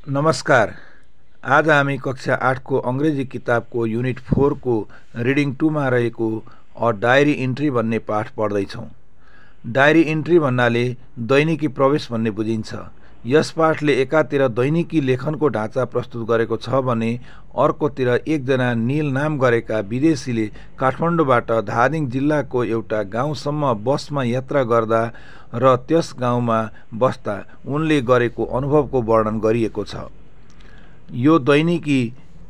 नमस्कार। आज हामी कक्षा 8 को अंग्रेजी किताबको युनिट 4 को रिडिङ 2 मा रहेको अ डायरी इन्ट्री भन्ने पाठ पढ्दैछौँ। डायरी इन्ट्री भन्नाले दैनिकी प्रवेश भन्ने बुझिन्छ। यस पाठले एकातिर दैनिकी लेखनको ढाँचा प्रस्तुत गरेको छ भने अर्कोतिर एकजना नील नाम गरेका विदेशीले काठमाडौँबाट धादिङ जिल्लाको एउटा गाउँसम्म बसमा यात्रा गर्दा र त्यस गाउँमा बस्दा उनले गरेको अनुभवको वर्णन गरिएको छ। यो दैनिकी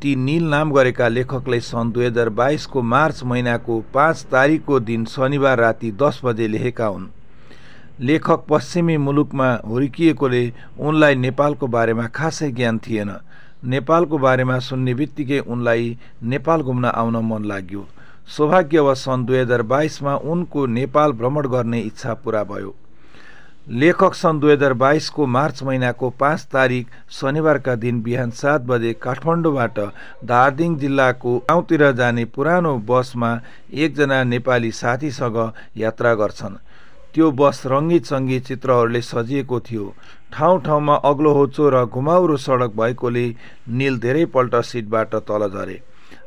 ती नील नाम गरेका लेखकले सन् 2022 को मार्च महिनाको 5 तारिकको दिन शनिबार राति 10 बजे लेखेका हुन्। लेखक पश्चिमी मुलुकमा हुर्किएकोले उनलाई नेपालको बारेमा खासै ज्ञान थिएन। नेपालको बारेमा सुन्ने बित्तिकै उनलाई नेपाल घुम्न आउन मन लाग्यो। सौभाग्यवश सन् 2022 मा उनको नेपाल भ्रमण गर्ने इच्छा पूरा भयो। लेखक सन् 2022 को मार्च महिनाको 5 तारिक शनिबारका दिन बिहान 7 बजे काठमाडौँबाट धादिङ जिल्लाको गाउँतिर जाने पुरानो बसमा एकजना नेपाली साथीसँग यात्रा गर्छन्। त्यो बस रङ्गी चित्रहरूले सजिएको थियो। ठाउँ ठाउँमा अग्लो होचो र घुमाउरो सडक भएकोले नील धेरैपल्ट सिटबाट तल झरे।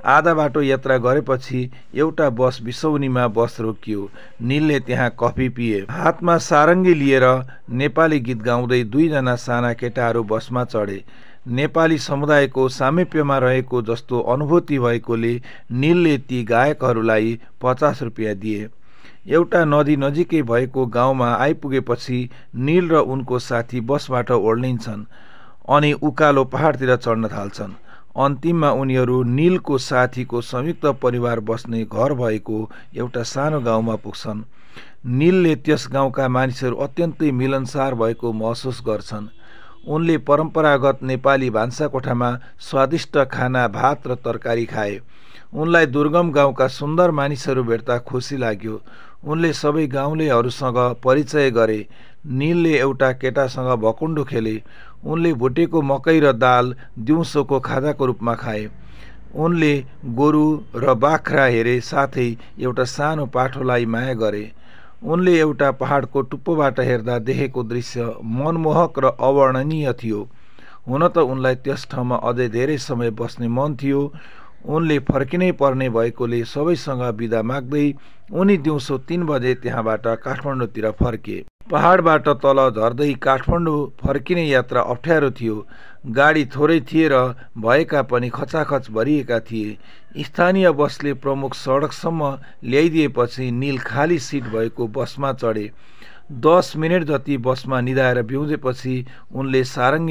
आधा बाटो यात्रा गरेपछि एउटा बस बिसौनीमा बस रोकियो। नीलले त्यहाँ कफी पिए। हातमा सारङ्गी लिएर नेपाली गीत गाउँदै दुईजना साना केटाहरू बसमा चढे। नेपाली समुदायको सामिप्यमा रहेको जस्तो अनुभूति भएकोले नीलले ती गायकहरूलाई 50 रुपियाँ दिए। एउटा नदी नजिकै भएको गाउँमा आइपुगेपछि नील र उनको साथी बसबाट ओर्लिन्छन् अनि उकालो पहाडतिर चढ्न थाल्छन्। अन्तिममा उनीहरू नीलको साथीको संयुक्त परिवार बस्ने घर भएको एउटा सानो गाउँमा पुग्छन्। नीलले त्यस गाउँका मानिसहरू अत्यन्तै मिलनसार भएको महसुस गर्छन्। उनले परम्परागत नेपाली भान्साकोठामा स्वादिष्ट खाना भात र तरकारी खाए। उनलाई दुर्गम गाउँका सुन्दर मानिसहरू भेट्दा खुसी लाग्यो। उनले सबै गाउँलेहरूसँग परिचय गरे। नीलले एउटा केटासँग भकुण्डो खेले। उनले भुटेको मकै र दाल दिउँसोको खाजाको रूपमा खाए। उनले गोरु र बाख्रा हेरे, साथै एउटा सानो पाठोलाई माया गरे। उनले एउटा पहाडको टुप्पोबाट हेर्दा देखेको दृश्य मनमोहक र अवर्णनीय थियो। हुन त उनलाई त्यस ठाउँमा अझै धेरै समय बस्ने मन थियो। उनले फर्किनै पर्ने भएकोले सबैसँग बिदा माग्दै उनी दिउँसो 3 बजे त्यहाँबाट काठमाडौँतिर फर्के। पहाडबाट तल झर्दै काठमाडौँ फर्किने यात्रा अप्ठ्यारो थियो। गाडी थोरै थिए र भएका पनि खचाखच भरिएका थिए। स्थानीय बसले प्रमुख सडकसम्म ल्याइदिएपछि नील खाली सिट भएको बसमा चढे। 10 मिनेट जति बसमा निदाएर बिउजेपछि उनले सारङ्गी